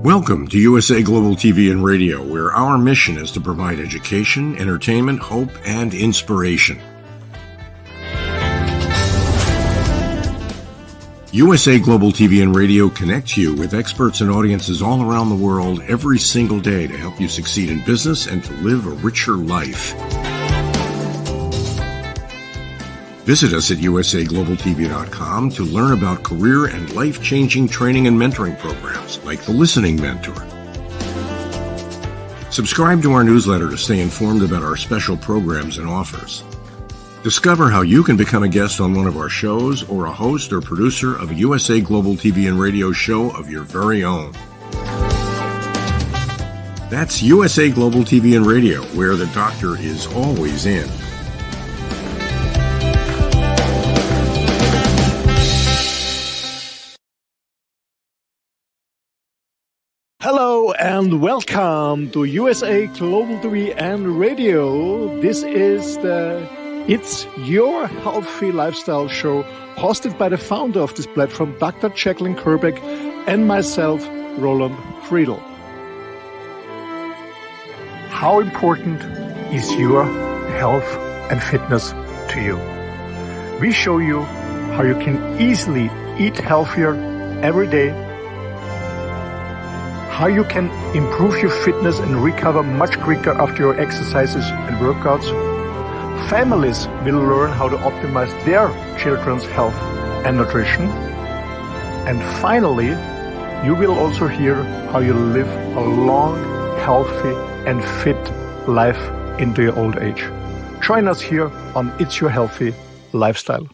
Welcome to USA Global TV and Radio, where our mission is to provide education, entertainment, hope, and inspiration. USA Global TV and Radio connects you with experts and audiences all around the world every single day to help you succeed in business and to live a richer life. Visit us at usaglobaltv.com to learn about career and life-changing training and mentoring programs like the Listening Mentor. Subscribe to our newsletter to stay informed about our special programs and offers. Discover how you can become a guest on one of our shows or a host or producer of a USA Global TV and Radio show of your very own. That's USA Global TV and Radio, where the doctor is always in. Hello and welcome to USA Global TV and Radio. This is It's Your Healthy Lifestyle show, hosted by the founder of this platform, Dr. Jacalyn Kerbeck, and myself, Roland Friedl. How important is your health and fitness to you? We show you how you can easily eat healthier every day, how you can improve your fitness and recover much quicker after your exercises and workouts. Families will learn how to optimize their children's health and nutrition. And finally, you will also hear how you live a long, healthy, and fit life into your old age. Join us here on It's Your Healthy Lifestyle.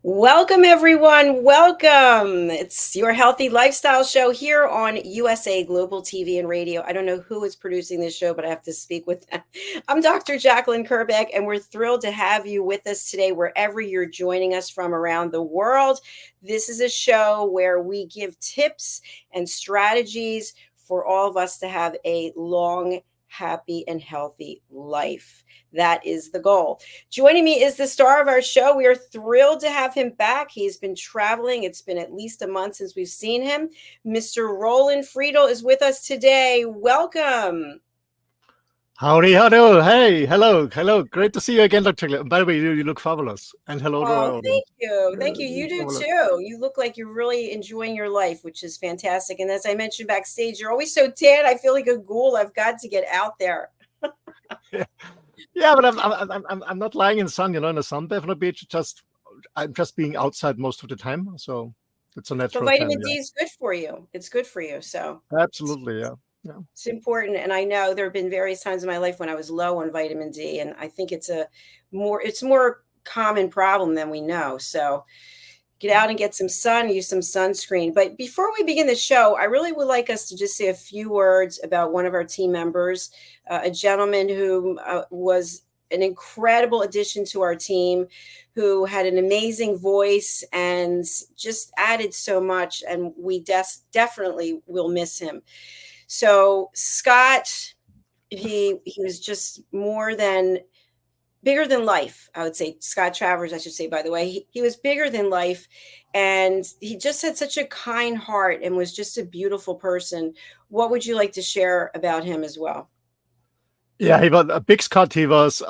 Welcome, everyone. Welcome. It's Your Healthy Lifestyle show here on USA Global TV and Radio. I don't know who is producing this show, but I have to speak with them. I'm Dr. Jacalyn Kerbeck, and we're thrilled to have you with us today, wherever you're joining us from around the world. This is a show where we give tips and strategies for all of us to have a long, happy, and healthy life. That is the goal. Joining me is the star of our show. We are thrilled to have him back. He's been traveling. It's been at least a month since we've seen him. Mr. Roland Friedl is with us today. Welcome. Howdy, hello. Hey, hello. Great to see you again, Dr. Jacalyn. By the way, you look fabulous. And hello to our audience. Thank you. You do too. You look like you're really enjoying your life, which is fantastic. And as I mentioned backstage, you're always so tan. I feel like a ghoul. I've got to get out there. Yeah, but I'm not lying in the sun, in a sunbath on a beach. I'm just being outside most of the time, so it's a natural. So vitamin D is good for you. It's good for you. So absolutely, yeah. It's important, and I know there have been various times in my life when I was low on vitamin D, and I think it's more common problem than we know. So get out and get some sun, use some sunscreen. But before we begin the show, I really would like us to just say a few words about one of our team members, a gentleman who was an incredible addition to our team, who had an amazing voice and just added so much, and we definitely will miss him. So Scott, he was just bigger than life, I would say. Scott Travers, I should say, by the way. He was bigger than life, and he just had such a kind heart and was just a beautiful person. What would you like to share about him as well? Yeah, he was a big Scott. He was,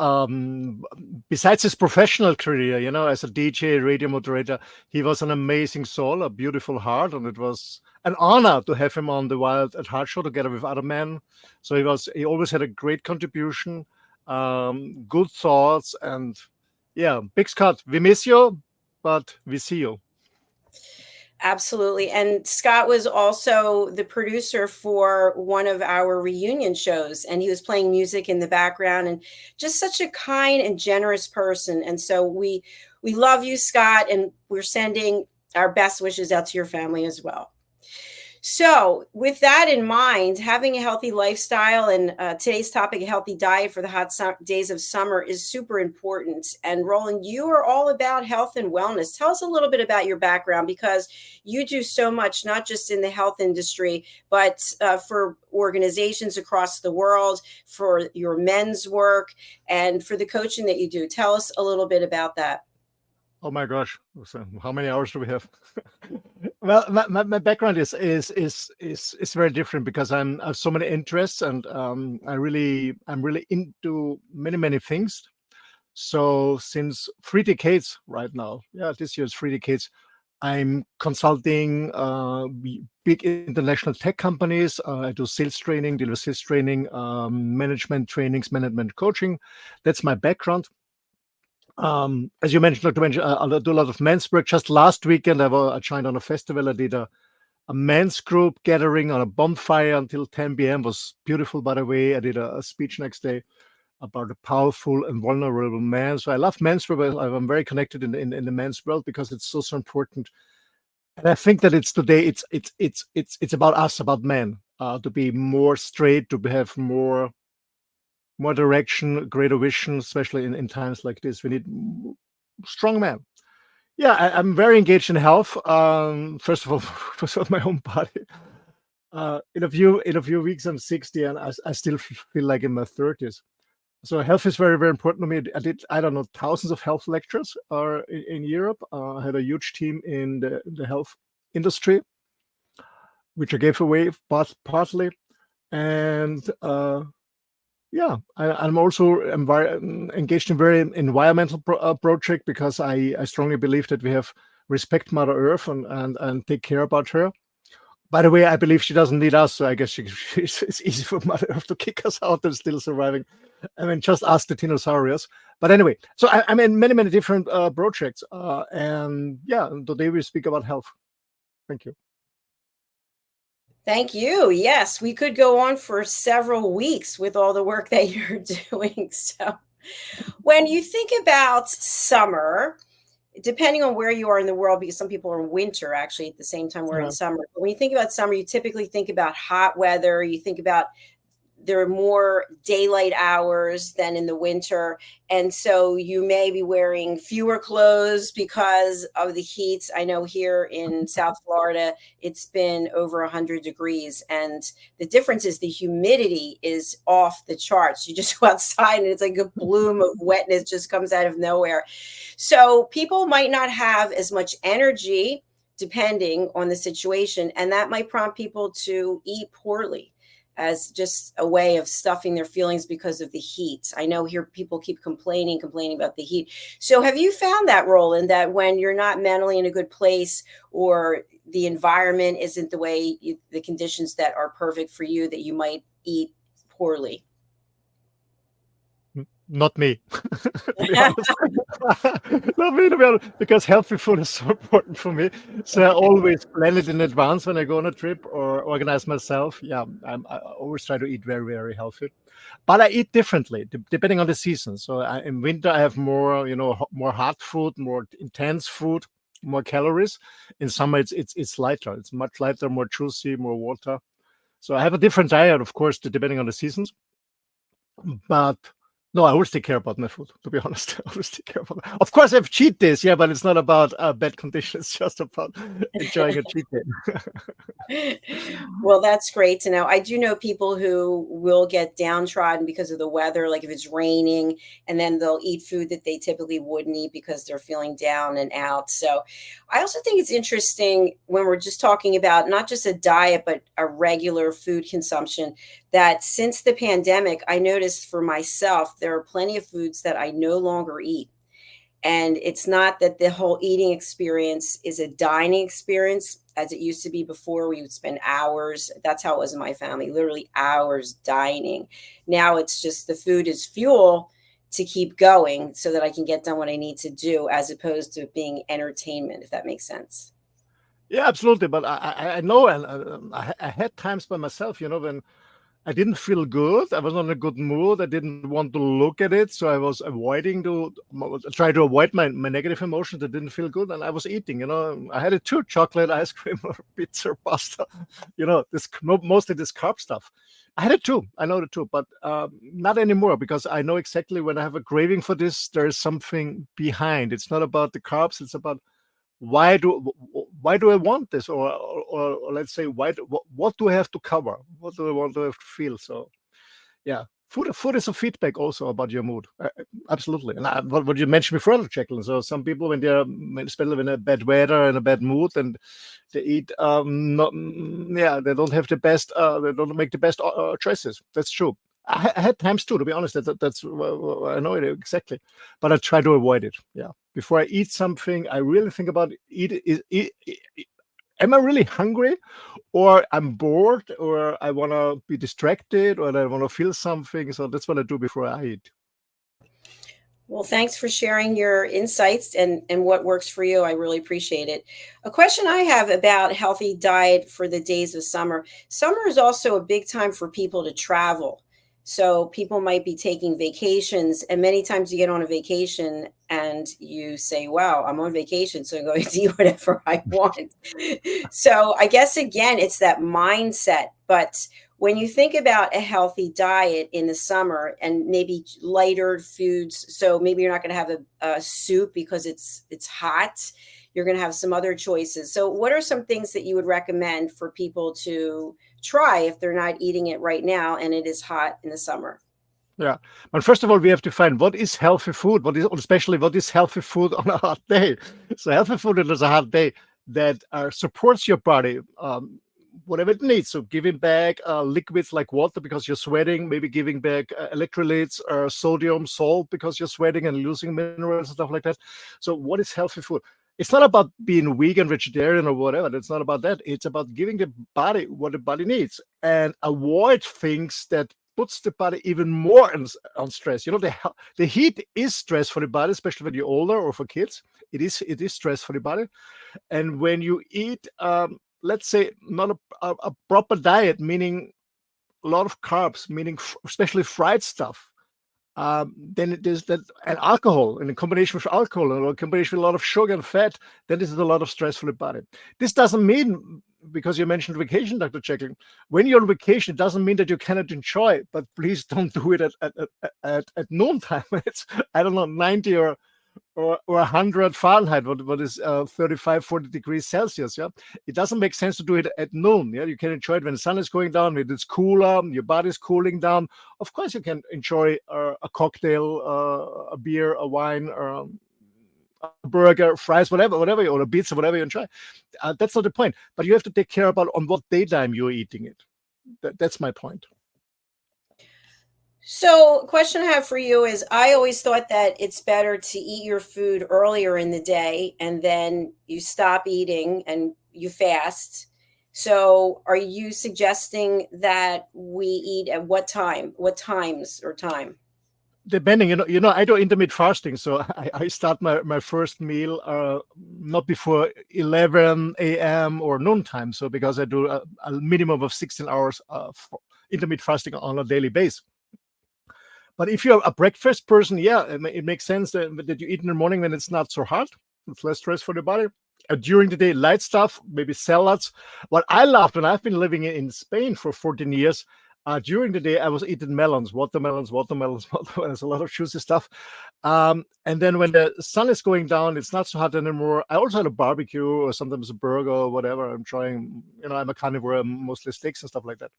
besides his professional career, as a DJ, radio moderator, he was an amazing soul, a beautiful heart, and it was an honor to have him on the Wild at Heart show together with other men. So he always had a great contribution, good thoughts, and yeah, big Scott, we miss you, but we see you. Absolutely. And Scott was also the producer for one of our reunion shows, and he was playing music in the background, and just such a kind and generous person. And so we love you, Scott, and we're sending our best wishes out to your family as well. So, with that in mind, having a healthy lifestyle and today's topic, a healthy diet for the days of summer, is super important. And Roland, you are all about health and wellness. Tell us a little bit about your background because you do so much, not just in the health industry, but for organizations across the world, for your men's work, and for the coaching that you do. Tell us a little bit about that. Oh my gosh! So how many hours do we have? Well, my background is very different because I have so many interests, and I'm really into many things. So since 3 decades right now, yeah, this year's 3 decades, I'm consulting big international tech companies. I do sales training, deal with sales training, management trainings, management coaching. That's my background. As you mentioned, Dr. Mensch, I do a lot of men's work. Just last weekend, I joined on a festival. I did a men's group gathering on a bonfire until 10 p.m. Was beautiful, by the way. I did a speech next day about a powerful and vulnerable man. So I love men's work. I'm very connected in the men's world because it's so important. And I think that it's today. It's about us, about men, to be more straight, to have more direction, greater vision, especially in times like this. We need strong men. Yeah, I'm very engaged in health. First of all, first of all, my own body. In a few weeks, I'm 60, and I still feel like in my 30s. So health is very important to me. I did, I don't know, thousands of health lectures in Europe. I had a huge team in the health industry, which I gave away partly. And yeah, I'm also engaged in very environmental project because I strongly believe that we have respect Mother Earth and take care about her. By the way, I believe she doesn't need us, so I guess it's easy for Mother Earth to kick us out and still surviving. I mean, just ask the dinosaurs. But anyway, so I'm in many different projects, and yeah, today we speak about health. Thank you. Thank you. Yes, we could go on for several weeks with all the work that you're doing. So, when you think about summer, depending on where you are in the world, because some people are in winter actually at the same time we're in Yeah. summer. But when you think about summer, you typically think about hot weather. You think about there are more daylight hours than in the winter. And so you may be wearing fewer clothes because of the heat. I know here in South Florida, it's been over 100 degrees. And the difference is the humidity is off the charts. You just go outside and it's like a bloom of wetness just comes out of nowhere. So people might not have as much energy depending on the situation. And that might prompt people to eat poorly as just a way of stuffing their feelings because of the heat. I know here people keep complaining about the heat. So have you found that, Roland, that when you're not mentally in a good place or the environment isn't the way the conditions that are perfect for you, that you might eat poorly? Not me, to be honest. Not me, to be honest, because healthy food is so important for me. So I always plan it in advance when I go on a trip or organize myself. Yeah, I always try to eat very healthy, but I eat differently depending on the season. So in winter I have more, more hot food, more intense food, more calories. In summer it's lighter. It's much lighter, more juicy, more water. So I have a different diet, of course, depending on the seasons. But no, I always take care about my food, to be honest. I always take care about it. Of course, I have cheat days, yeah, but it's not about bad conditions. It's just about enjoying a cheat day. Well, that's great to know. I do know people who will get downtrodden because of the weather, like if it's raining, and then they'll eat food that they typically wouldn't eat because they're feeling down and out. So I also think it's interesting when we're just talking about not just a diet, but a regular food consumption, that since the pandemic, I noticed for myself, there are plenty of foods that I no longer eat. And it's not that the whole eating experience is a dining experience as it used to be before. We would spend hours. That's how it was in my family, literally hours dining. Now it's just the food is fuel to keep going so that I can get done what I need to do, as opposed to being entertainment, if that makes sense. Yeah, absolutely. But I know, and I had times by myself, when I didn't feel good. I was not in a good mood. I didn't want to look at it, so I was avoiding to try to avoid my negative emotions. That didn't feel good, and I was eating. I had it too: chocolate, ice cream, or pizza, or pasta. This mostly this carb stuff. I had it too. I know it too, but not anymore because I know exactly when I have a craving for this, there is something behind. It's not about the carbs. It's about why do I want this, or let's say what do I have to cover? What do I want to have to feel? So yeah, food is a feedback also about your mood. Absolutely. And what you mentioned before, Jacalyn. So some people when they're especially in a bad weather and a bad mood and they eat not they don't have the best they don't make the best choices. That's true. I had times too, to be honest. That's I know it exactly, but I try to avoid it. Yeah, before I eat something, I really think about am I really hungry, or I'm bored, or I want to be distracted, or I want to feel something. So that's what I do before I eat. Well, thanks for sharing your insights and what works for you. I really appreciate it. A question I have about healthy diet for the days of summer. Summer is also a big time for people to travel. So people might be taking vacations, and many times you get on a vacation and you say, wow, I'm on vacation, so I'm going to eat whatever I want. So I guess again, it's that mindset. But when you think about a healthy diet in the summer and maybe lighter foods, so maybe you're not going to have a soup because it's hot. You're going to have some other choices. So what are some things that you would recommend for people to try if they're not eating it right now and it is hot in the summer? Yeah, but first of all, we have to find what is healthy food. Especially what is healthy food on a hot day. So healthy food on a hot day that supports your body, whatever it needs. So giving back liquids like water because you're sweating, maybe giving back electrolytes or sodium, salt because you're sweating and losing minerals and stuff like that. So what is healthy food? It's not about being vegan, vegetarian, or whatever. It's not about that. It's about giving the body what the body needs and avoid things that puts the body even more on stress. The heat is stress for the body, especially when you're older or for kids. It is stress for the body. And when you eat, let's say, not a proper diet, meaning a lot of carbs, meaning especially fried stuff, then there's that, and alcohol, in combination with alcohol, or in combination with a lot of sugar and fat, then this is a lot of stress for the body. This doesn't mean, because you mentioned vacation, Dr. Jacalyn, when you're on vacation, it doesn't mean that you cannot enjoy, but please don't do it at noontime. It's, I don't know, 90 or 100 Fahrenheit, what is 35, 40 degrees Celsius. Yeah, it doesn't make sense to do it at noon. Yeah, you can enjoy it when the sun is going down, when it's cooler, your body's cooling down. Of course, you can enjoy a cocktail, a beer, a wine, or a burger, fries, whatever, or a pizza, whatever you enjoy. That's not the point. But you have to take care about on what daytime you're eating it. That's my point. So, question I have for you is I always thought that it's better to eat your food earlier in the day and then you stop eating and you fast. So, are you suggesting that we eat at what time? What times or time? Depending, I do intermittent fasting, so I start my first meal not before 11 a.m. or noontime. So because I do a minimum of 16 hours of intermittent fasting on a daily basis. But if you're a breakfast person, yeah, it makes sense that you eat in the morning when it's not so hot. It's less stress for the body. During the day, light stuff, maybe salads. What I loved when I've been living in Spain for 14 years, during the day, I was eating watermelons, a lot of juicy stuff. And then when the sun is going down, it's not so hot anymore. I also had a barbecue or sometimes a burger or whatever. I'm trying, I'm a carnivore, mostly steaks and stuff like that.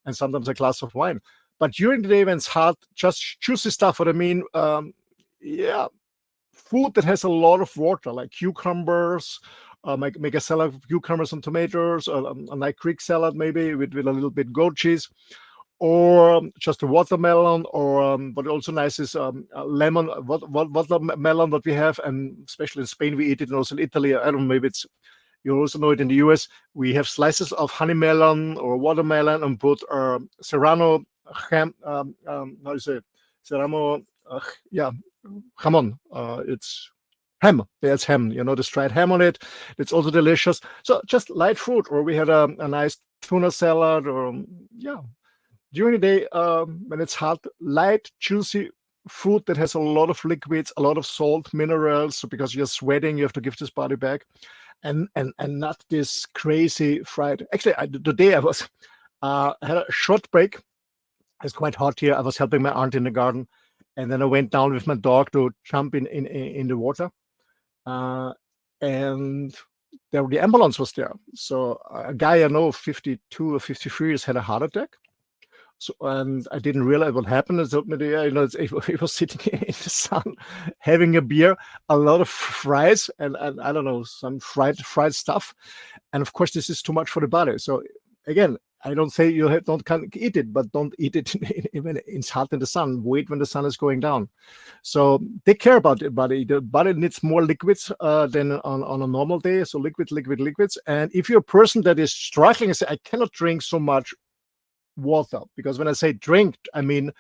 And sometimes a glass of wine. But during the day when it's hot, just juicy stuff. What I mean, food that has a lot of water, like cucumbers, make a salad of cucumbers and tomatoes, a nice Greek salad maybe with a little bit goat cheese, or just a watermelon, or but also nice is a lemon, watermelon that we have, and especially in Spain we eat it, and also in Italy. I don't know, maybe it's, you also know it in the US. We have slices of honey melon or watermelon and put serrano ham. How do you say it? Serrano? Jamon. It's ham. There's ham. The dried ham on it. It's also delicious. So just light food. Or we had a nice tuna salad. Or during the day, when it's hot, light, juicy food that has a lot of liquids, a lot of salt, minerals. So because you're sweating, you have to give this body back, and not this crazy fried. Actually, today I was had a short break. It's quite hot here. I was helping my aunt in the garden, and then I went down with my dog to jump in the water, and the ambulance was there. So a guy I know, 52 or 53 years, had a heart attack. So, and I didn't realize what happened. It told me, he was sitting in the sun, having a beer, a lot of fries, and I don't know, some fried stuff. And of course, this is too much for the body. So again, I don't say can't eat it, but don't eat it when it's hot in the sun. Wait when the sun is going down. So take care about the body. The body needs more liquids than on a normal day. So liquids. And if you're a person that is struggling and say, I cannot drink so much water, because when I say drink, I mean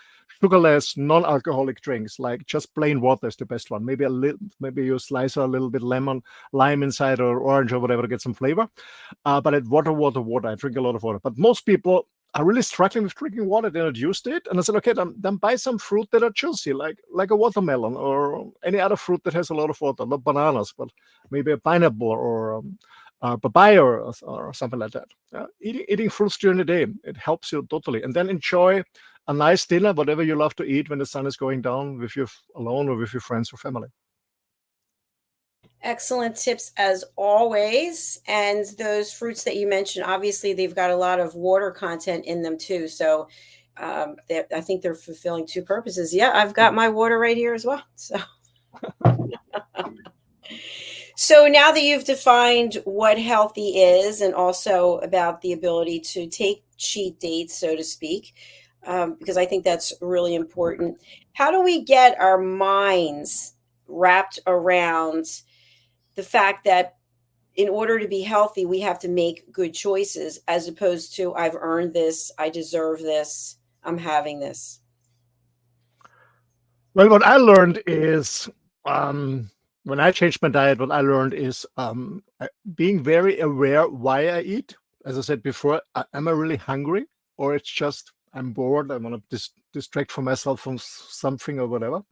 sugarless, non-alcoholic drinks, like just plain water is the best one. Maybe you slice a little bit lime inside, or orange or whatever to get some flavor. But at water. I drink a lot of water. But most people are really struggling with drinking water. They're not used to it. And I said, okay, then buy some fruit that are juicy, like a watermelon or any other fruit that has a lot of water. Not bananas, but maybe a pineapple or papaya or something like that. Eating fruits during the day, it helps you totally. And then enjoy a nice dinner, whatever you love to eat when the sun is going down, with you alone or with your friends or family. Excellent tips as always. And those fruits that you mentioned, obviously they've got a lot of water content in them too. So I think they're fulfilling two purposes. Yeah, I've got my water right here as well. So now that you've defined what healthy is, and also about the ability to take cheat dates, so to speak, because I think that's really important. How do we get our minds wrapped around the fact that in order to be healthy, we have to make good choices, as opposed to I've earned this, I deserve this, I'm having this? Well, what I learned is when I changed my diet, what I learned is being very aware why I eat. As I said before, am I really hungry, or it's just I'm bored, I want to distract from myself from something or whatever.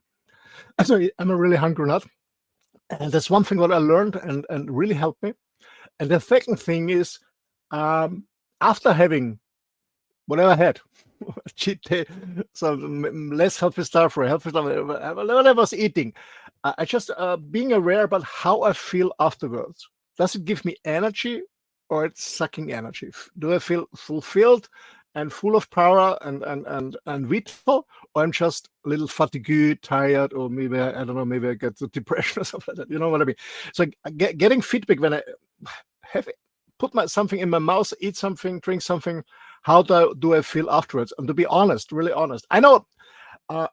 So am I really hungry or not? And that's one thing what I learned and really helped me. And the second thing is, after having whatever I had, cheat day, some less healthy stuff or healthy stuff, whatever I was eating, I just being aware about how I feel afterwards. Does it give me energy, or it's sucking energy? Do I feel fulfilled and full of power and vital, or I'm just a little fatigued, tired, or maybe I don't know, maybe I get the depression or something like that. You know what I mean? So getting feedback when I have put something in my mouth, eat something, drink something, how do I feel afterwards? And to be honest, really honest, I know.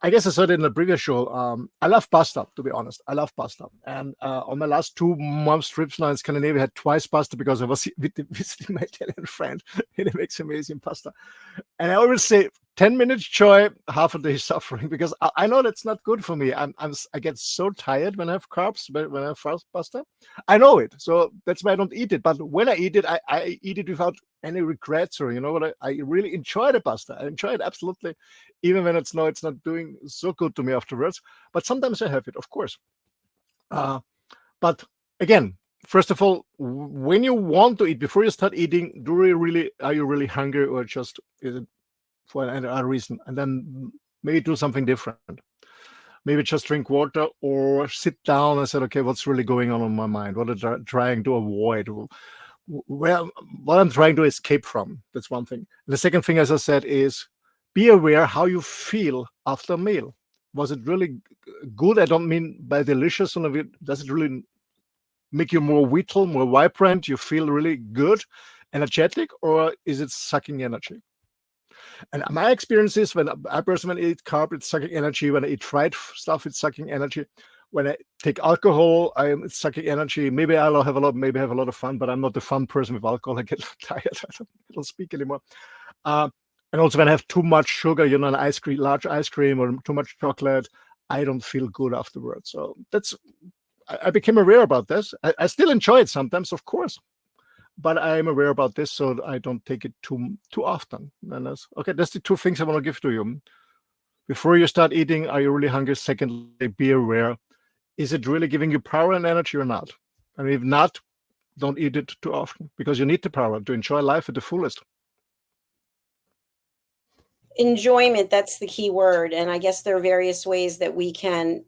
I guess I said it in the previous show. I love pasta, to be honest. I love pasta. And on my last 2 months trips now in Scandinavia, I had twice pasta because I was visiting my Italian friend, and he makes amazing pasta. And I always say 10 minutes joy, half a day suffering, because I know that's not good for me. I get so tired when I have carbs, when I have fast pasta. I know it. So that's why I don't eat it. But when I eat it, I eat it without any regrets, or, you know what, I really enjoy the pasta. I enjoy it absolutely, even when it's not doing so good to me afterwards. But sometimes I have it, of course. But again, first of all, when you want to eat, before you start eating, are you really hungry, or just is it for another reason? And then maybe do something different. Maybe just drink water, or sit down and say, okay, what's really going on in my mind? What am I trying to avoid? Well, what I'm trying to escape from. That's one thing. And the second thing, as I said, is be aware how you feel after a meal. Was it really good? I don't mean by delicious. Does it really make you more vital, more vibrant? You feel really good, energetic, or is it sucking energy? And my experience is, when I personally eat carb, it's sucking energy. When I eat fried stuff, it's sucking energy. When I take alcohol, it's sucking energy. Maybe I'll have a lot of fun, but I'm not a fun person with alcohol. I get tired. I don't speak anymore. And also, when I have too much sugar, an large ice cream, or too much chocolate, I don't feel good afterwards. So I became aware about this. I still enjoy it sometimes, of course, but I'm aware about this, so I don't take it too often. And that's the two things I want to give to you. Before you start eating, are you really hungry? Secondly, be aware. Is it really giving you power and energy or not? And if not, don't eat it too often, because you need the power to enjoy life at the fullest. Enjoyment, that's the key word. And I guess there are various ways that we can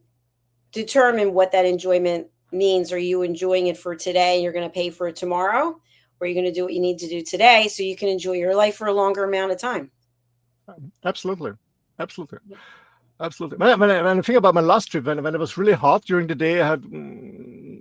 determine what that enjoyment means. Are you enjoying it for today and you're going to pay for it tomorrow? Or are you going to do what you need to do today so you can enjoy your life for a longer amount of time? Absolutely. Absolutely. Absolutely. When I think about my last trip, when it was really hot during the day, I had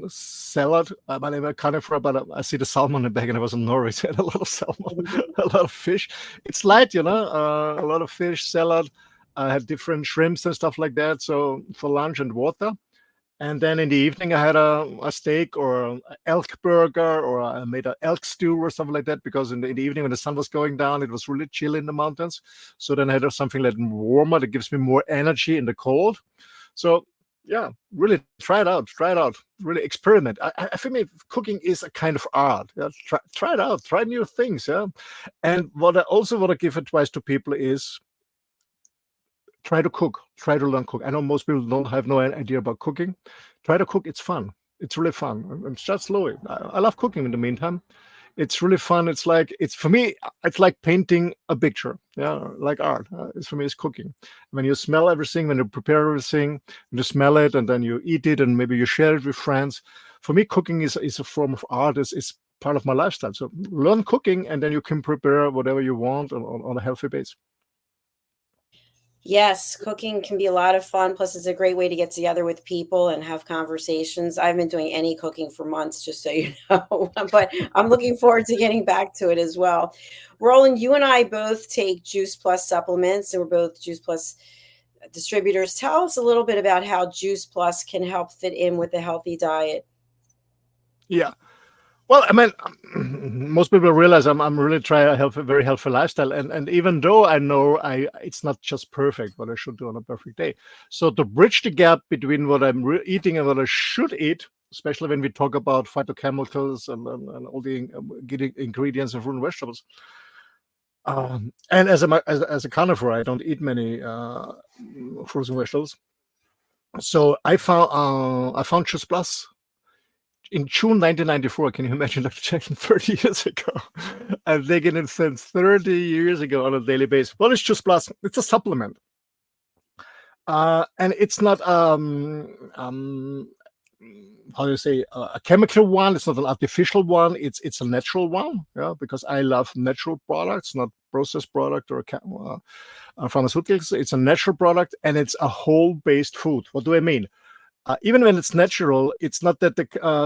salad. I'm carnivore, but I see the salmon in the bag, and I was in Norway, so I had a lot of salmon, a lot of fish. It's light, a lot of fish, salad. I had different shrimps and stuff like that. So for lunch and water. And then in the evening, I had a steak or an elk burger, or I made an elk stew or something like that, because in the evening when the sun was going down, it was really chilly in the mountains. So then I had something like warmer that gives me more energy in the cold. So yeah, really try it out. Really experiment. I think cooking is a kind of art. Yeah? Try it out. Try new things. Yeah. And what I also want to give advice to people is, try to cook, try to learn cook. I know most people don't have no idea about cooking. Try to cook. It's fun. It's really fun. And start slowly. I love cooking in the meantime. It's really fun. For me, it's like painting a picture. Yeah, like art. For me, it's cooking. When you smell everything, when you prepare everything, you smell it, and then you eat it, and maybe you share it with friends. For me, cooking is a form of art. It's part of my lifestyle. So learn cooking, and then you can prepare whatever you want on a healthy base. Yes, cooking can be a lot of fun. Plus, it's a great way to get together with people and have conversations. I've been doing any cooking for months, just so you know, but I'm looking forward to getting back to it as well. Roland, you and I both take Juice Plus supplements, and we're both Juice Plus distributors. Tell us a little bit about how Juice Plus can help fit in with a healthy diet. Yeah. Well, I mean, most people realize I'm really trying a very healthy lifestyle, and even though I know it's not just perfect what I should do on a perfect day. So to bridge the gap between what I'm eating and what I should eat, especially when we talk about phytochemicals and all the ingredients of fruit and vegetables. And as a carnivore, I don't eat many fruits and vegetables. So I found Choose Plus in June 1994. Can you imagine, Dr. Jackson, 30 years ago? I've taken it since 30 years ago on a daily basis. What is Choose Plus? It's a supplement. And it's not how do you say, a chemical one. It's not an artificial one. It's a natural one. Yeah, because I love natural products, not processed product or pharmaceuticals. It's a natural product, and it's a whole-based food. What do I mean? Even when it's natural, it's not that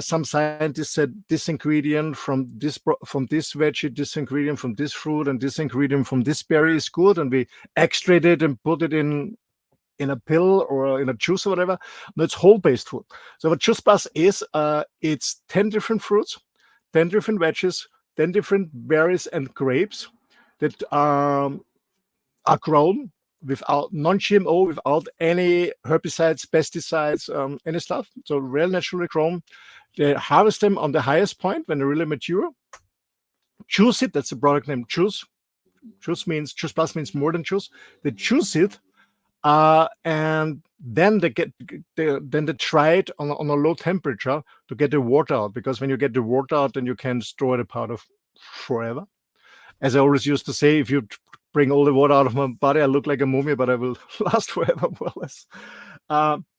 some scientists said this ingredient from this veggie, this ingredient from this fruit, and this ingredient from this berry is good, and we extract it and put it in a pill or in a juice or whatever. No, it's whole-based food. So what Juice Plus is, it's 10 different fruits, 10 different veggies, 10 different berries and grapes that are grown without non-GMO, without any herbicides, pesticides, any stuff. So real naturally grown. They harvest them on the highest point when they're really mature. Juice it. That's the product name. Juice. Juice plus means more than juice. They juice it, and then they try it on a low temperature to get the water out. Because when you get the water out, then you can store the powder forever. As I always used to say, if you bring all the water out of my body, I look like a mummy, but I will last forever, more or less.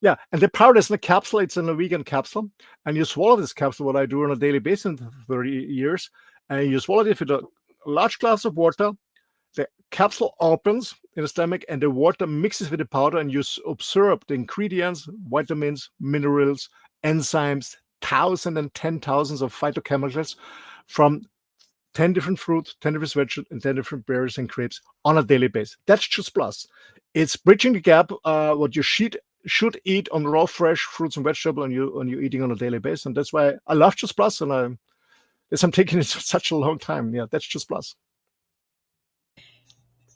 Yeah, and the powder is in a capsule. It's in a vegan capsule, and you swallow this capsule, what I do on a daily basis for 30 years, and you swallow it with a large glass of water. The capsule opens in the stomach, and the water mixes with the powder, and you absorb the ingredients, vitamins, minerals, enzymes, thousands and 10,000s of phytochemicals from 10 different fruits, 10 different vegetables, and 10 different berries and grapes on a daily basis. That's Juice Plus. It's bridging the gap, what you should eat on raw, fresh fruits and vegetables, and you're eating on a daily basis. And that's why I love Juice Plus, and I'm taking it for such a long time. Yeah, that's Juice Plus.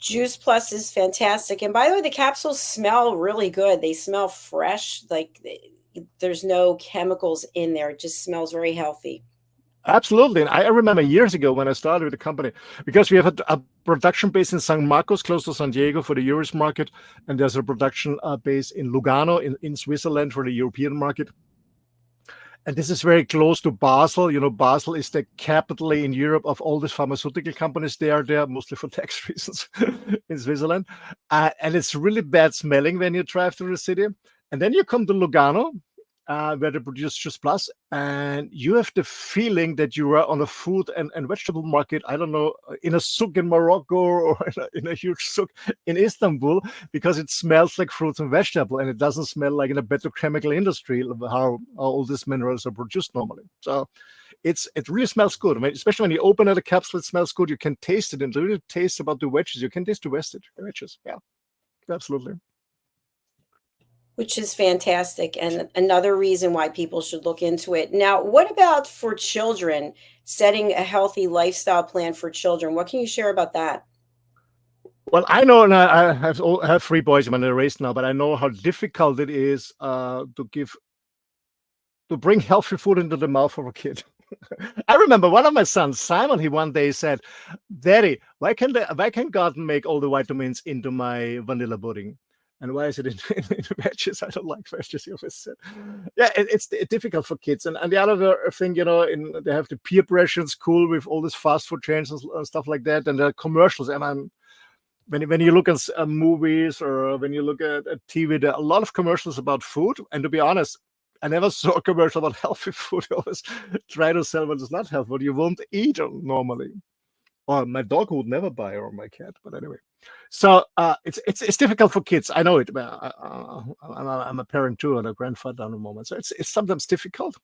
Juice Plus is fantastic. And by the way, the capsules smell really good. They smell fresh. Like there's no chemicals in there. It just smells very healthy. Absolutely. And I remember years ago when I started with the company, because we have a production base in San Marcos, close to San Diego for the US market. And there's a production base in Lugano in Switzerland for the European market. And this is very close to Basel. Basel is the capital in Europe of all these pharmaceutical companies. They are there mostly for tax reasons in Switzerland. And it's really bad smelling when you drive through the city. And then you come to Lugano, where they produce Just Plus, and you have the feeling that you are on a food and vegetable market, I don't know, in a souk in Morocco or in a huge souk in Istanbul, because it smells like fruits and vegetable, and it doesn't smell like in a petrochemical industry, how all these minerals are produced normally. So it really smells good. I mean, especially when you open a capsule, it smells good. You can taste it, and really taste about the wedges. You can taste the wedges. Yeah, absolutely. Which is fantastic, and another reason why people should look into it. Now, what about for children, setting a healthy lifestyle plan for children? What can you share about that? Well, I know, and I have three boys when they're raised now, but I know how difficult it is to bring healthy food into the mouth of a kid. I remember one of my sons, Simon, he one day said, "Daddy, why can God make all the vitamins into my vanilla pudding? And why is it in veggies? I don't like veggies." He always said. Yeah, it's difficult for kids. And the other thing, they have the peer pressure in school with all these fast food chains and stuff like that, and the commercials. And when you look at movies or when you look at TV, there are a lot of commercials about food. And to be honest, I never saw a commercial about healthy food. I always try to sell what is not healthy, what you won't eat normally. Or my dog would never buy, or my cat. But anyway, so it's difficult for kids. I know it. I'm a parent too and a grandfather at the moment, so it's sometimes difficult.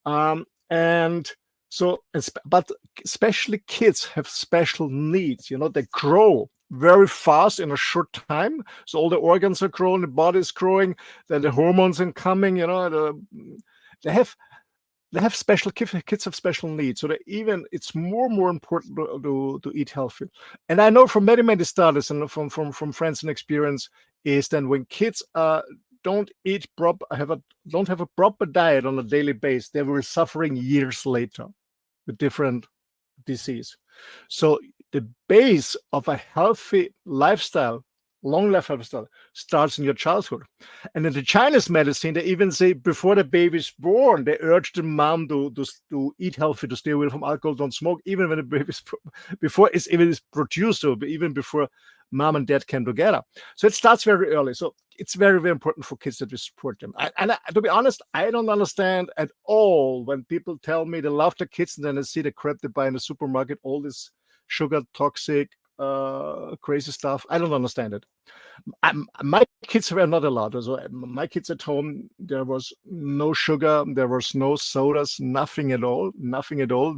And so, but especially kids have special needs. They grow very fast in a short time. So all the organs are growing, the body is growing, then the hormones are coming. They have special kids have special needs. So it's more important to eat healthy. And I know from many studies and from friends and experience is that when kids don't have a proper diet on a daily basis, they will suffering years later with different disease. So the base of a healthy lifestyle, long life lifestyle, starts in your childhood. And in the Chinese medicine, they even say before the baby is born, they urge the mom to eat healthy, to stay away from alcohol, don't smoke, even when the baby is before it's even produced, or even before mom and dad came together. So it starts very early. So it's very, very important for kids that we support them. To be honest, I don't understand at all when people tell me they love their kids and then they see the crap they buy in the supermarket, all this sugar, toxic, crazy stuff. I don't understand it. My kids were not allowed. So my kids at home, there was no sugar, there was no sodas, nothing at all.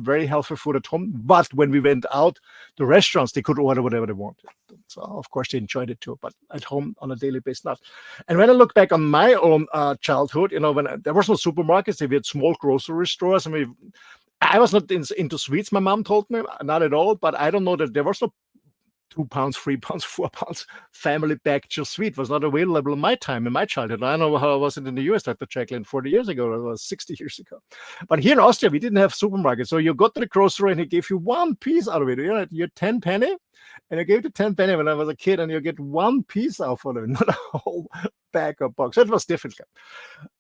Very healthy food at home. But when we went out to restaurants, they could order whatever they wanted. So of course they enjoyed it too. But at home on a daily basis, not. And when I look back on my own childhood, when there was no supermarkets, we had small grocery stores. I was not into sweets. My mom told me not at all. But I don't know that there was no 2 pounds, 3 pounds, 4 pounds family package of sweet was not available in my time, in my childhood. I don't know how it was in the US, Dr. Jacalyn, 40 years ago, or 60 years ago. But here in Austria, we didn't have supermarkets. So you got to the grocery and he gave you one piece out of it. You're 10 penny. And I gave the 10 penny when I was a kid, and you get one piece out of it, not a whole bag or box. So it was difficult.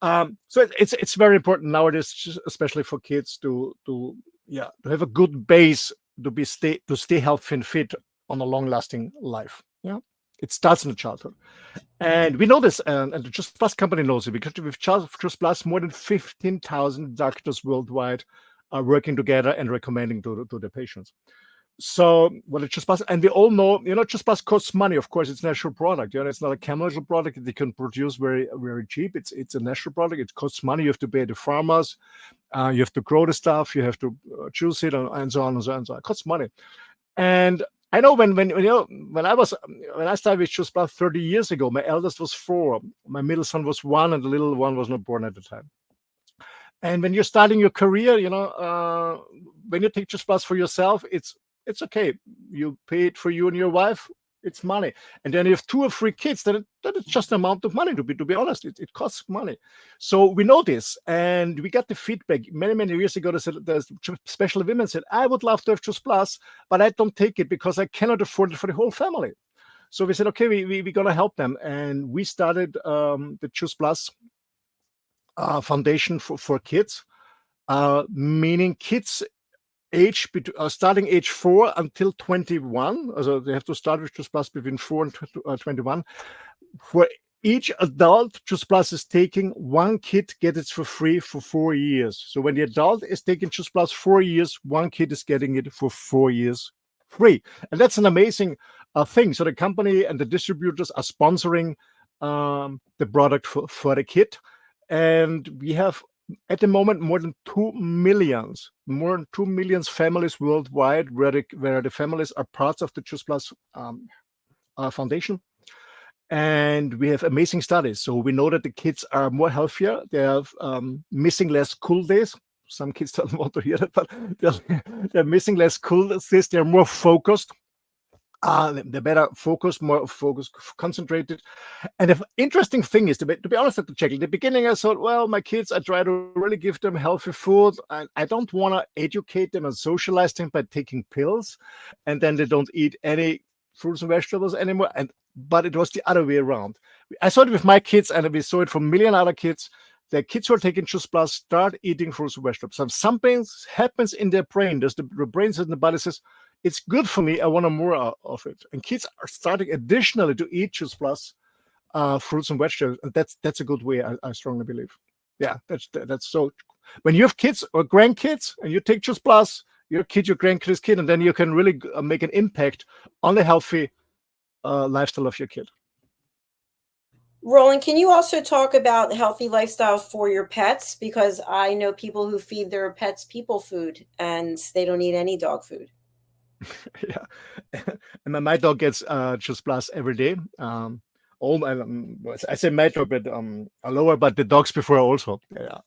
So it's very important nowadays, especially for kids, to have a good base to stay healthy and fit on a long-lasting life. Yeah, it starts in the childhood, and we know this, and the Just Plus company knows it, because with Just Plus, more than 15,000 doctors worldwide are working together and recommending to their patients. So what it Just Plus, and we all know, Just Plus costs money. Of course, it's a natural product. It's not a chemical product that they can produce very, very cheap. It's a natural product. It costs money. You have to pay the farmers. You have to grow the stuff. You have to choose it, and so on and so on. So it costs money. And I know when I started with Just Plus 30 years ago, my eldest was 4, my middle son was 1, and the little one was not born at the time. And when you're starting your career, when you take Just Plus for yourself, it's okay. You pay it for you and your wife. It's money. And then you have 2 or 3 kids, then it's just an amount of money, to be honest. It costs money. So we know this, and we got the feedback many years ago. There's special women said, I would love to have Choose Plus, but I don't take it because I cannot afford it for the whole family. So we said, okay, we're going to help them. And we started the Choose Plus foundation for kids, meaning kids starting age 4 until 21. So they have to start with Choose Plus between 4 and 21. For each adult Choose Plus is taking, 1 kid gets it for free for 4 years. So when the adult is taking Choose Plus 4 years, 1 kid is getting it for 4 years free. And that's an amazing thing. So the company and the distributors are sponsoring the product for the kid. And we have at the moment more than 2 million families worldwide where the families are parts of the Choose Plus foundation. And we have amazing studies. So we know that the kids are more healthier. They are missing less school days. Some kids don't want to hear that, but they're missing less school days. They're more focused. They're better focused, more focused, concentrated. And the interesting thing is, to be honest, at the beginning, I thought, well, my kids, I try to really give them healthy food. I don't want to educate them and socialize them by taking pills, and then they don't eat any fruits and vegetables anymore. But it was the other way around. I saw it with my kids, and we saw it from a million other kids. The kids who are taking Choose Plus start eating fruits and vegetables. And something happens in their brain. There's the brain in the body says, it's good for me. I want more of it. And kids are starting additionally to eat Choose Plus fruits and vegetables. And that's a good way, I strongly believe. Yeah, that's so. When you have kids or grandkids and you take Choose Plus, your grandkid's kid, and then you can really make an impact on the healthy lifestyle of your kid. Roland, can you also talk about healthy lifestyle for your pets? Because I know people who feed their pets people food and they don't eat any dog food. Yeah, and my dog gets Choose Plus every day. All my, I say my dog, but lower, but the dogs before also. Yeah.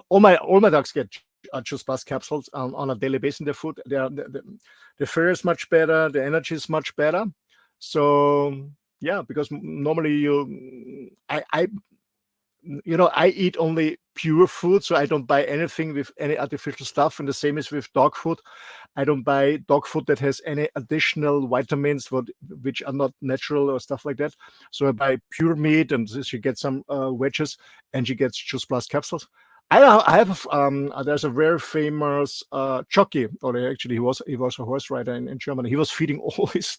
All my dogs get Choose Plus capsules on a daily basis in their food. The fur is much better. The energy is much better. So yeah, because normally I eat only pure food, so I don't buy anything with any artificial stuff. And the same is with dog food. I don't buy dog food that has any additional vitamins which are not natural or stuff like that. So I buy pure meat, and she gets some wedges, and she gets Choose Plus capsules. I have there's a very famous jockey, or actually he was a horse rider in Germany. He was feeding all his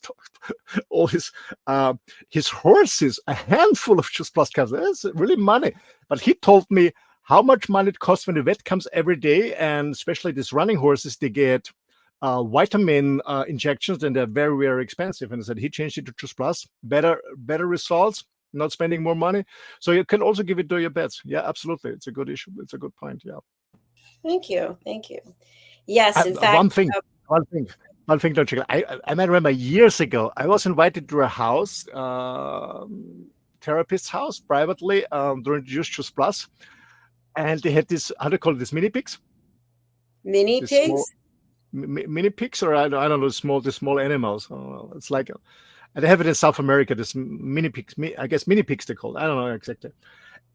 horses a handful of Choose Plus capsules. That's really money. But he told me how much money it costs when the vet comes every day, and especially these running horses, they get vitamin injections, and they're very, very expensive. And I said he changed it to Choose Plus, better results. Not spending more money. So you can also give it to your pets. Yeah, absolutely. It's a good issue. It's a good point. Yeah. Thank you. Yes, in fact. One thing, Jacalyn. I might remember years ago, I was invited to a house, therapist's house, privately, during Choose Plus. And they had this, how do you call it, these mini pigs? Mini pigs? Mini pigs, or I don't know, the small animals. It's like... And they have it in South America, this mini pigs, I guess mini pigs they're called. I don't know exactly.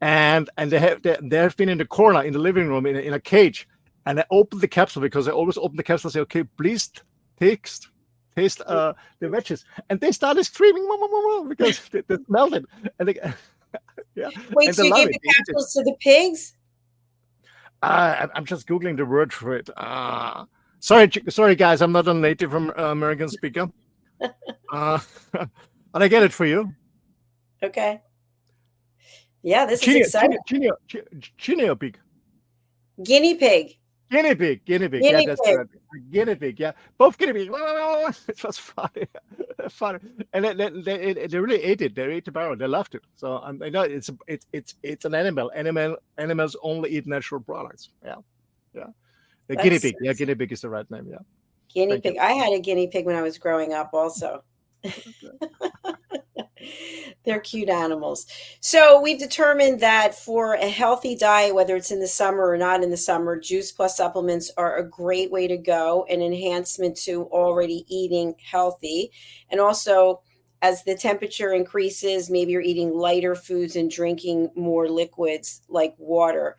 And they have been in the corner in the living room in a cage. And I opened the capsule, because I always open the capsule and say, okay, please taste the veggies. And they started screaming, because they smelled it. And they, yeah. Wait, so you gave the capsules to the pigs? I'm just Googling the word for it. Sorry, guys, I'm not a native American speaker. But I get it for you. Okay. Yeah, this is exciting. Guinea pig. Guinea pig. Yeah, that's right. Guinea pig. Yeah, both guinea pig. It was funny. And they really ate it. They ate the barrel. They loved it. So I know it's an animal. Animals only eat natural products. Yeah. The guinea pig. Yeah, guinea pig is the right name. Yeah. Guinea pig. I had a guinea pig when I was growing up also. They're cute animals. So we've determined that for a healthy diet, whether it's in the summer or not in the summer, Juice Plus supplements are a great way to go, an enhancement to already eating healthy. And also as the temperature increases, maybe you're eating lighter foods and drinking more liquids like water.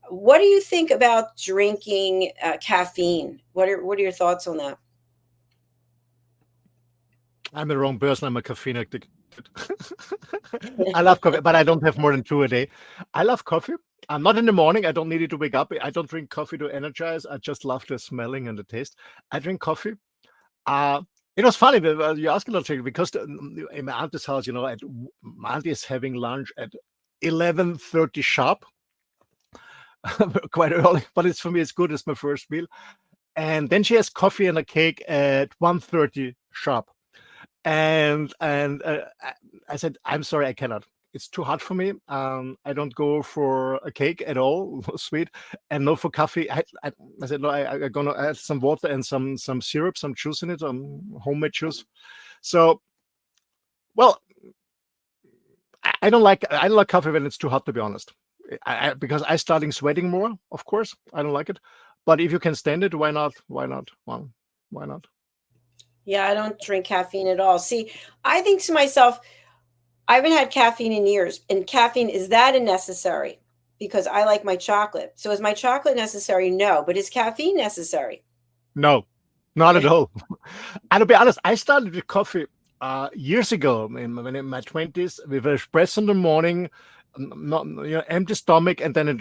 What do you think about drinking caffeine? What are your thoughts on that? I'm the wrong person. I'm a caffeine addict. I love coffee, but I don't have more than 2 a day. I love coffee. I'm not in the morning. I don't need it to wake up. I don't drink coffee to energize. I just love the smelling and the taste. I drink coffee. It was funny you asked about it because in my auntie's house, my auntie is having lunch at 11:30 sharp, quite early. But it's for me, it's good. It's my first meal, and then she has coffee and a cake at 1:30 sharp. And I said, I'm sorry, I cannot. It's too hot for me. I don't go for a cake at all, sweet, and no for coffee. I said, no, I'm going to add some water and some syrup, some juice in it, homemade juice. So, well, I don't like coffee when it's too hot, to be honest. Because I starting sweating more, of course. I don't like it. But if you can stand it, why not? Why not? Well, why not? Yeah, I don't drink caffeine at all. See, I think to myself, I haven't had caffeine in years, and caffeine, is that a necessary? Because I like my chocolate. So is my chocolate necessary? No. But is caffeine necessary? No, not at all. And to be honest, I started with coffee years ago, in my 20s, with espresso in the morning, not empty stomach, and then it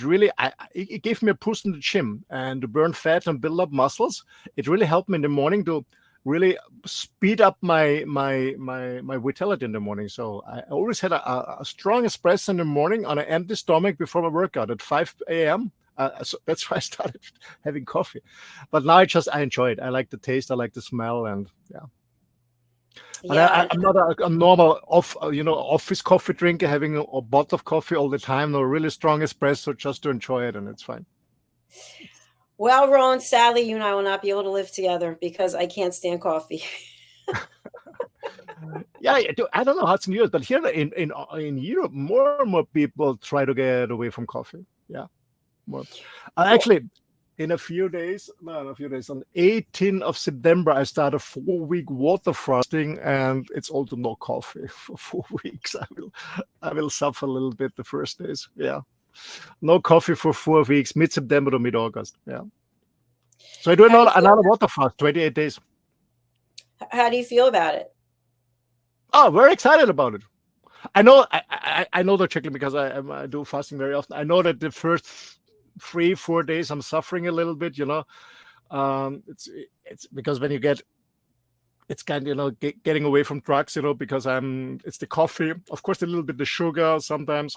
gave me a boost in the gym and to burn fat and build up muscles. It really helped me in the morning to really speed up my vitality in the morning. So I always had a strong espresso in the morning on an empty stomach before my workout at 5 a.m. So that's why I started having coffee. But now I enjoy it. I like the taste. I like the smell, and yeah. But I'm not a normal office coffee drinker, having a bottle of coffee all the time. No, really strong espresso just to enjoy it, and it's fine. Well, Roland, sadly, you and I will not be able to live together because I can't stand coffee. Yeah, I don't know how it's in Europe, but here in Europe, more and more people try to get away from coffee. Yeah, more. Actually, in a few days, on 18th of September, I start a 4-week water fasting, and it's also no coffee for 4 weeks. I will suffer a little bit the first days. Yeah. No coffee for 4 weeks, mid-September to mid-August. Yeah. So I do another water fast, 28 days. How do you feel about it? Oh, very excited about it. I know the Jacalyn because I do fasting very often. I know that the first 3-4 days I'm suffering a little bit. It's because when you it's kind of getting away from drugs. Because it's the coffee, of course, a little bit the sugar sometimes.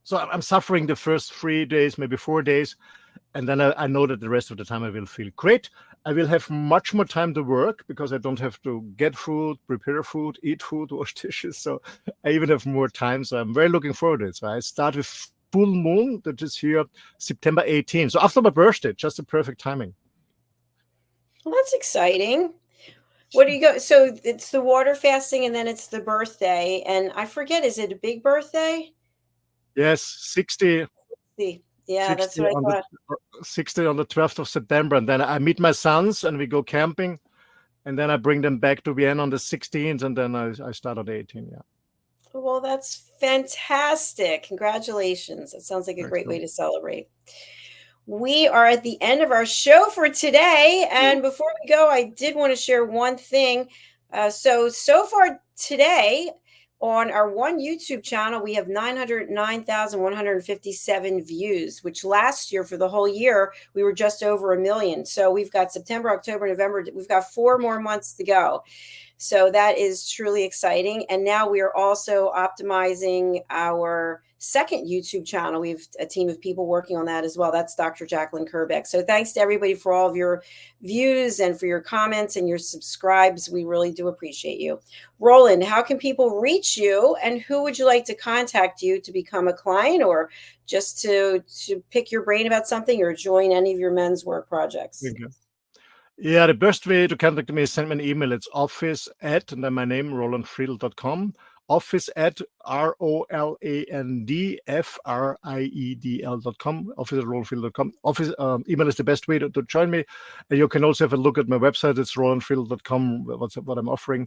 So I'm suffering the first 3 days, maybe 4 days. And then I know that the rest of the time I will feel great. I will have much more time to work because I don't have to get food, prepare food, eat food, wash dishes. So I even have more time. So I'm very looking forward to it. So I start with full moon, that is here September 18th. So after my birthday, just the perfect timing. Well, that's exciting. What do you go? So it's the water fasting and then it's the birthday. And I forget, is it a big birthday? Yes, 60. Yeah, 60 that's what I thought. 60 on the 12th of September. And then I meet my sons and we go camping. And then I bring them back to Vienna on the 16th. And then I start on the 18th. Yeah. Well, that's fantastic. Congratulations. That sounds like a great way to celebrate. We are at the end of our show for today. And before we go, I did want to share one thing. So far today, on our one YouTube channel, we have 909,157 views, which last year for the whole year, we were just over 1 million. So we've got September, October, November. We've got 4 more months to go. So that is truly exciting. And now we are also optimizing our second YouTube channel. We have a team of people working on that as well. That's Dr. Jacalyn Kerbeck. So thanks to everybody for all of your views and for your comments and your subscribes. We really do appreciate you. Roland, how can people reach you, and who would you like to contact you to become a client or just to pick your brain about something or join any of your men's work projects? Thank you. Yeah, the best way to contact me is send me an email. It's office@ and then my name, rolandfriedl.com. Office@ ROLANDFRIEDL.com. Office@rolandfriedl.com. Office email is the best way to join me. You can also have a look at my website. It's rolandfriedl.com. What I'm offering.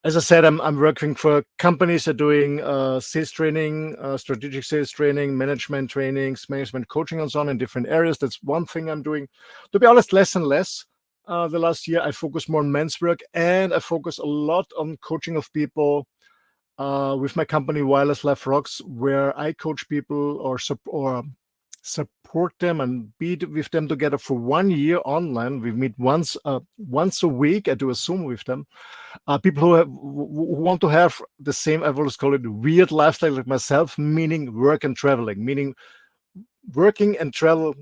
as I said, I'm working for companies that are doing sales training, strategic sales training, management trainings, management coaching, and so on in different areas. That's one thing I'm doing. To be honest, less and less. The last year, I focus more on men's work, and I focus a lot on coaching of people with my company Wireless Life Rocks, where I coach people or support them and be with them together for 1 year online. We meet once a week. I do a Zoom with them. People who want to have the same, I've always called it, weird lifestyle like myself, meaning work and traveling, meaning working and travel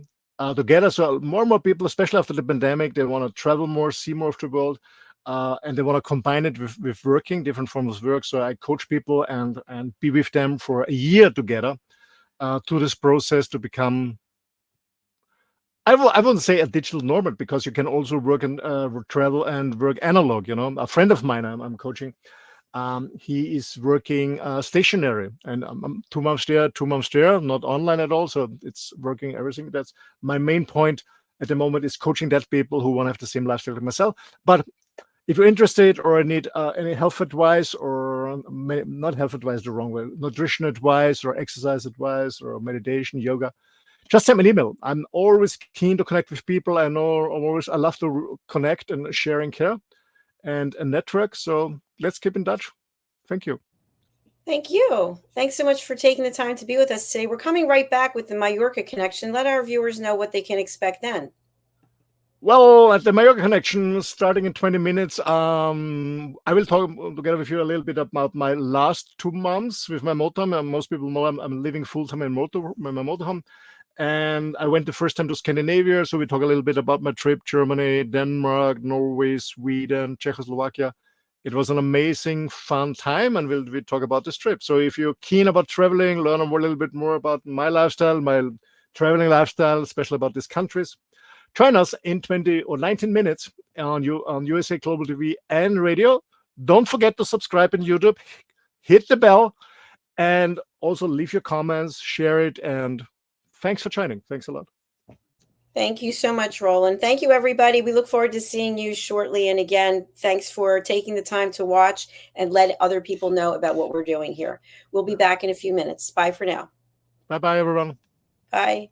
together. So more and more people, especially after the pandemic, they want to travel more, see more of the world, and they want to combine it with working, different forms of work. So I coach people and be with them for a year together through this process to become, I wouldn't say a digital nomad, because you can also work and travel and work analog. A friend of mine I'm coaching, he is working stationary, and I'm 2 months there, 2 months there, not online at all. So it's working everything. That's my main point at the moment, is coaching that people who want to have the same lifestyle like myself. But if you're interested or need any health advice, or not health advice the wrong way, nutrition advice or exercise advice or meditation, yoga, just send me an email. I'm always keen to connect with people. I love to connect and share and care and a network. So let's keep in touch. Thank you. Thank you. Thanks so much for taking the time to be with us today. We're coming right back with the Mallorca connection. Let our viewers know what they can expect then. Well, at the Mallorca connection, starting in 20 minutes, I will talk together with you a little bit about my last 2 months with my motorhome. Most people know I'm living full-time in my motorhome. And I went the first time to Scandinavia. So we talk a little bit about my trip: Germany, Denmark, Norway, Sweden, Czechoslovakia. It was an amazing, fun time, and we'll talk about this trip. So if you're keen about traveling, learn a little bit more about my lifestyle, my traveling lifestyle, especially about these countries, join us in 20 or 19 minutes on USA Global TV and radio. Don't forget to subscribe on YouTube, hit the bell, and also leave your comments, share it, and thanks for joining. Thanks a lot. Thank you so much, Roland. Thank you, everybody. We look forward to seeing you shortly. And again, thanks for taking the time to watch and let other people know about what we're doing here. We'll be back in a few minutes. Bye for now. Bye-bye, everyone. Bye.